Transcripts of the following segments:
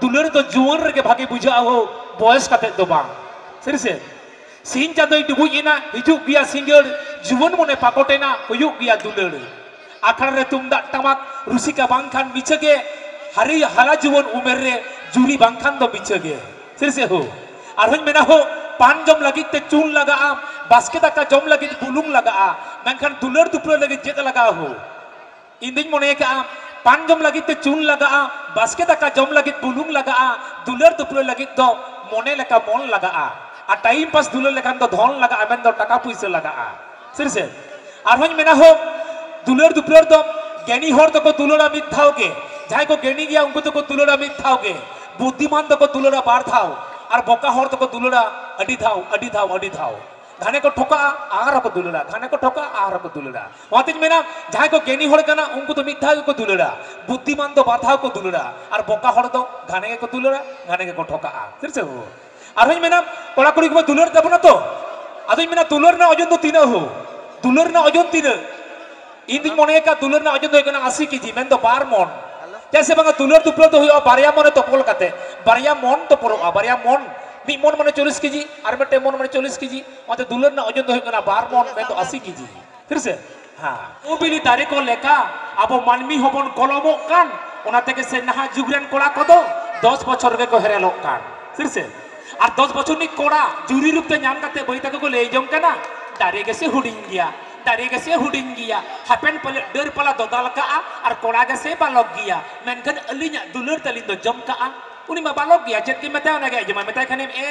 दुलर तो जुआन रे भागे बुझा हो बयस काते दो बांग सरी से सिंह चादोय डुबुइना हिजुग गिया सिंगल जुवन मने पाकोटेना हुयुग गिया दुलर आखड़ा रे तुमदा टमाक रुसिका बांखान बिचगे हारी हाला जुवन उमेर रे जुली बांखान दो बिचगे सरी से हो आरहन मेना हो पान जम लगित ते चून लगा बास्के दाका जम लगित बुलुंग लगा मेनखान दुलर दुपलर लगित जेत लगा हो इंदिन मने का पान जम लगित ते चून लगा बास्के दाका जम लगित बुलुंग लगा दुलर दुपलर लगित दो मने लेका मन लगा आ टाइम पास दुलर लेखान दो धन लगा मेन दो टाका पैसा लगा सरी से आरहन मेना हो दुलर दुपलर दो ज्ञानी हर तो को दुलरा मिद थाव के जहां को ज्ञानी गया उनको तो को दुलरा मिद थाव के बुद्धिमान तो को दुलरा बार थाव और बोका हर तो को दुलरा अडी थाव घाने को ठोका आहार को दुलरा घाने को ठोका आहार को दुलरा वातिन मेना जहां को ज्ञानी हर कना उनको तो मिद थाव को दुलरा बुद्धिमान तो बार थाव को दुलरा और बोका हर तो घाने को दुलरा घाने को ठोका फिर से हो और हई मेना कोड़ा कुड़ी को दुलर तबना तो आदि मेना दुलर ना ओजन तो तीना हो दुलर ना ओजन तीना इंदिन मने का दुलर ना ओजन तो कना 80 केजी मेन तो 12 मन जैसे बंगा दुलर दुपलर तो हुआ बारिया मन तो पोल काते बारिया मन तो पोरोगा बारिया मन मी मन माने 40 केजी और मेटे मन माने 40 केजी माते दुलर ना ओजन तो कना 12 मन मेन तो 80 केजी फिर से हां ओ बिली तारे को लेखा आबो मानमी हबन कलमो कान ओना तेके से नहा जुगरेन कोड़ा कोदो 10 बछर गे को हेरेलो कान फिर से और 10 बछर नि कोड़ा जुरी रूप ते नाम काते बई ताके को ले जम कना दारे गे से हुडिंग गया दारे गे से हुडिंग गया हापेन पले डर पला दोदाल का और कोड़ा गे से बालक गया मेनखन अलिnya दुलर तलिन दो जम का उनी मा बालक गया चेत के मेता ना गे जमा मेता खने ए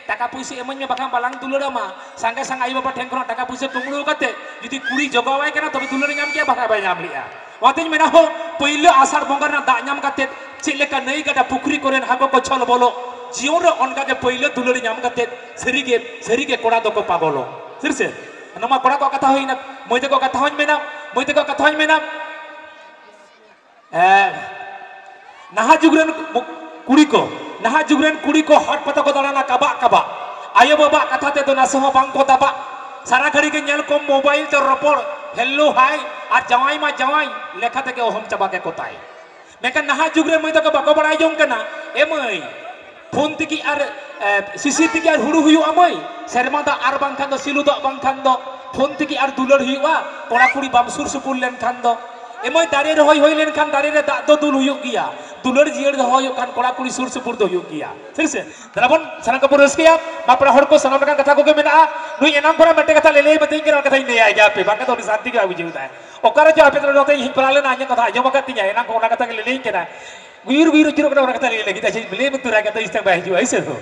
टाका पैसा एमन में बाखाम बालांग दुलर मा संगे संग आई बाबा ठेंखन टाका पैसा कुमड़ो काते यदि कुड़ी जगावाय कना तबे दुलर नाम के बाखा बाय नाम लिया वातिन मेना हो पहिले आषाढ़ बंगा ना दा नाम काते चेलेका नई गडा पुखरी करेन हाको को छल बोलो जीवन रे अनका के पहिले दुलर नाम काते सरी के कोड़ा दो को पागलो फिर से नमा कोड़ा को कथा होइना मोइते को कथा होइन मेना नाहा जुगरेन कुड़ी को हट पता को दाना कबा आयो बाबा कथा ते तो नासे हो बांग को दाबा सारा घड़ी के नेल को मोबाइल तो रपड़ हेलो हाय आ जवाई मा जवाई लेखा ते के ओहम चबा के कोताय मेका नाहा जुगरेन मोइते को बाको बड़ाई जों कना ए मई फोन तिकी आर सीसी तिकी आर हुड़ू हुयु अमई शर्मा दा आर बांखान दो सिलु दा बांखान दो फोन तिकी आर दुलर हुयुआ कोड़ा कुड़ी बाम सुर सुपुर लेन खान दो एमई दारे रे होय लेन खान दारे रे दा दो दुल हुयु गिया दुलर जियर दो होय खान कोड़ा कुड़ी सुर सुपुर दो हुयु गिया ठीक से दराबन सना कपुर रसकिया बापरा हर को सना कथा को के मेना नुई एनाम परा मेटे कथा लेले बतई के कथा ले आय गया पे बाका तो शांति के आबि जेउता ओकर जो आपे तो नते हि पराले ना कथा आजो मका तिया एना को ना कथा के लेले केना वीर चिरो कटा कथा ले लगी तासे ले मत रागा तो इस्ता बाय जो ऐसे हो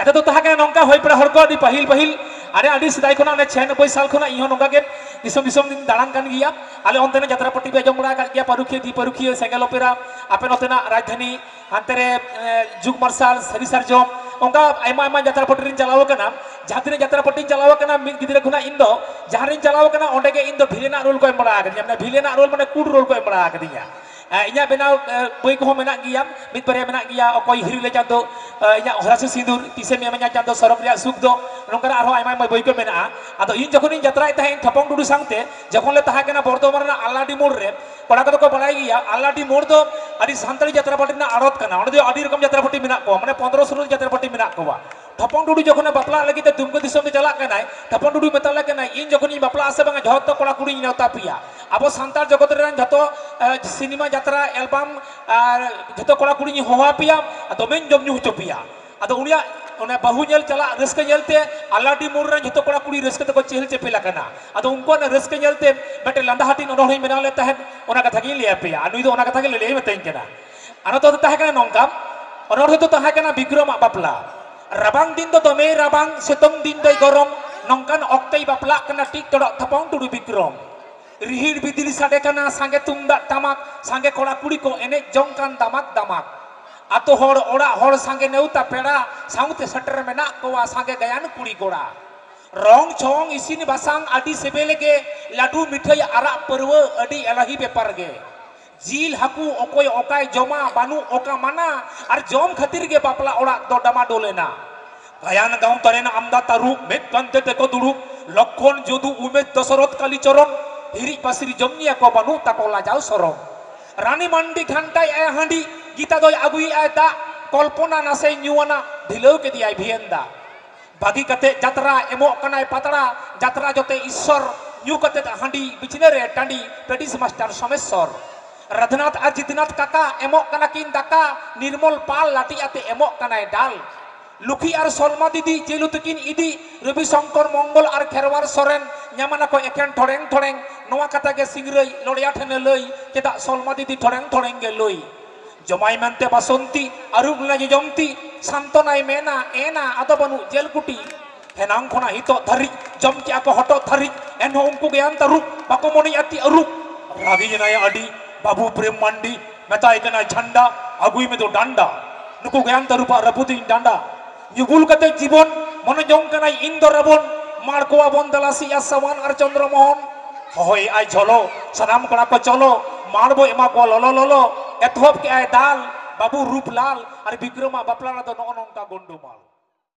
कथा तो तहा के नंका होय परा हर को अडी पहिल अरे अडी सिदाय खना 96 साल खना इहो नंका के दिसम दिन दालान कान गिया आले ओंतेना यात्रा पट्टी पे जमड़ा का गया परुखिया सेंगल ओपेरा आपे नतेना राजधानी हांतेरे जुग मार्शल सरी सरजम ओंका आयमा यात्रा पट्टी रिन चलाव कना जहां यात्रा पट्टी चलाव कना मिद गिदरे खना इन दो जहां रिन चलाव कना ओंडे के इन दो भिलेना रोल को एमड़ा आकदिया माने भिलेना रोल माने कुड रोल को एमड़ा आकदिया इnya बेनाव बई को मेना गिया मिद बारे मेना गिया अकय हिरिले चांदो इnya हरासे सिंदूर तिसे मेना चांदो सरब रिया सुख दो नोंकरा आरो आयमा बई को मेना आदो इन जखन इन यात्राय ताहे थपंग डुडू सांगते जखन ले ताहा केना बर्धमान ना आलाडी मोड़ रे कोड़ा को बड़ाई गिया आलाडी मोड़ दो आदि सानताली यात्रा पार्टी ना आड़त कना ओंडे दो आदि रकम यात्रा पार्टी मेना को माने 1500 यात्रा पार्टी मेना को थपंग डुडू जखन बापला लगी ते दुमको दिसम ते चला कनाय थपंग डुडू मेताला कनाय इन जखन इन बापला आसे बांगा जहत तो कोड़ा कुड़ी नेवता पिया अब सांतार जगत रे जतो सिनेमा यात्रा एल्बम जतो कोड़ा कुड़ी होवा पिया तो मेन जम न्यू हो पिया अदो उनिया ओने बाहु नेल चला रस्के नेलते आलाडी मोड़ रे जतो कोड़ा कुड़ी रस्के तो चेहल चेपेला कना अदो उनको ने रस्के नेलते बेटे लंदा हाटी नडोही मेना ले तहन ओना कथा गी ले पिया अनुई दो ओना कथा गे ले मतेन केना अनो तो तहा कना नंका ओनर तो तहा कना विक्रम बापला राबांग दिन दो दमे राबांग सितुंग दिन दो गरम नंकान अक्तई बापला कना टिक तोड़ थपंग टुडू विक्रम रिहिर बिदिली साडे कना सांगे तुमदा टामाक सांगे कोड़ा कुड़ी को एने जंकान दामाक आतो हर ओड़ा हर सांगे नेउता पेड़ा साउते सटर मेना कोवा सांगे गयान कुड़ी कोड़ा रंग छोंग इसिन बासांग आदि सेबेले के लाडू मिठाई आरा परव अडी एलाही बेपार गे जिल हाकू ओकोय ओकाय जमा बानु ओका माना और जम खातिर के बापला ओड़ा दो डामा डोलेना गयान गांव तरेना आमदा तारु मेद कांते तेको दुड़ुक लक्षण जदु उमेद दशरथ कालीचरण हिरी पासिरी जमनिया को बानु ताको लाजाव सरम रानी मंडी घंटाय ए हांडी गीता दोय आगुई आय दा कल्पना नासे न्यूआना ढिलो के दिया भियंदा बागी कते जात्रा एमो कनाय पातड़ा जात्रा जोते ईश्वर न्यू कते हांडी बिचने रे टांडी पेडिस मास्टर सोमेश्वर रघुनाथ और जितनाथ काका एमो कना किन दाका निर्मल पाल लाठी आते एमो कनाय डाल लुखी और सलमा दीदी जेलु तकिन इदी रवि शंकर मंगल और खेरवार सोरेन ᱧᱟᱢᱟᱱᱟ ᱠᱚ ᱮᱠᱮᱱ ᱴᱷᱚᱲᱮᱝ ᱴᱷᱚᱲᱮᱝ ᱱᱚᱣᱟ ᱠᱟᱛᱷᱟ ᱜᱮ ᱥᱤᱝᱨᱟᱹᱭ ᱞᱚᱲᱭᱟ ᱴᱷᱮᱱᱮ ᱞᱟᱹᱭ ᱪᱮᱫᱟᱜ ᱥᱚᱞᱢᱟ ᱫᱤᱫᱤ ᱴᱷᱚᱲᱮᱝ ᱴᱷᱚᱲᱮᱝ ᱜᱮ ᱞᱟᱹᱭ ᱡᱚᱢᱟᱭ ᱢᱮᱱᱛᱮ ᱵᱟᱥᱚᱱᱛᱤ ᱟᱹᱨᱩᱵ ᱞᱮ ᱡᱚᱢᱛᱤ ᱥᱟᱱᱛᱚᱱᱟᱭ ᱢᱮᱱᱟ ᱮᱱᱟ ᱟᱫᱚ ᱵᱟᱹᱱᱩᱜ ᱡᱮᱞ ᱠᱩᱴᱤ ᱦᱮᱱᱟᱝ ᱠᱷᱚᱱᱟᱜ ᱦᱤᱛᱚᱜ ᱫᱷᱟᱹᱨᱤᱡ ᱡᱚᱢ ᱠᱮᱜᱼᱟ ᱠᱚ ᱦᱚᱴᱚᱜ ᱫᱷᱟᱹᱨᱤᱡ ᱮᱱᱦᱚᱸ ᱩᱱᱠᱩ ᱜᱮᱭᱟᱱ ᱛᱟᱹᱨᱩᱵ ᱵᱟᱠᱚ ᱢᱚᱱᱮᱭᱟ ᱛᱤ ᱟᱹᱨᱩᱵ ᱨᱟᱜᱤ ᱡᱮᱱᱟᱭ ᱟᱹᱰᱤ ᱵᱟᱵᱩ ᱯᱨᱮᱢ ᱢᱟᱱᱰᱤ ᱢᱮᱛᱟᱭ ᱠᱟᱱᱟ ᱡᱷᱟᱱᱰᱟ ᱟᱹᱜᱩᱭ ᱢᱮ ᱫᱚ ᱰᱟন্ডᱟ ᱱᱩᱠᱩ ᱜᱮᱭᱟᱱ ᱛᱟᱹᱨᱩᱵᱟᱜ ᱨᱟᱹᱯᱩᱫᱤᱧ ᱰᱟন্ডᱟ ᱧᱩᱵᱩᱞ ᱠᱟᱛᱮ ᱡᱤᱵᱚᱱ ᱢᱚᱱᱮ ᱡᱚᱝ ᱠᱟᱱᱟᱭ ᱤᱧ ᱫᱚ ᱨᱟᱵᱚᱱ माड़कोआ बन दलासी समान और चंद्रमोहन होय आई झोलो सनाम कड़ा को चलो माड़बो एमा को लोलो लोलो एथोप के आय दाल बाबू रूपलाल और विक्रमा बापला तो नौ नौका गोंडुमाल।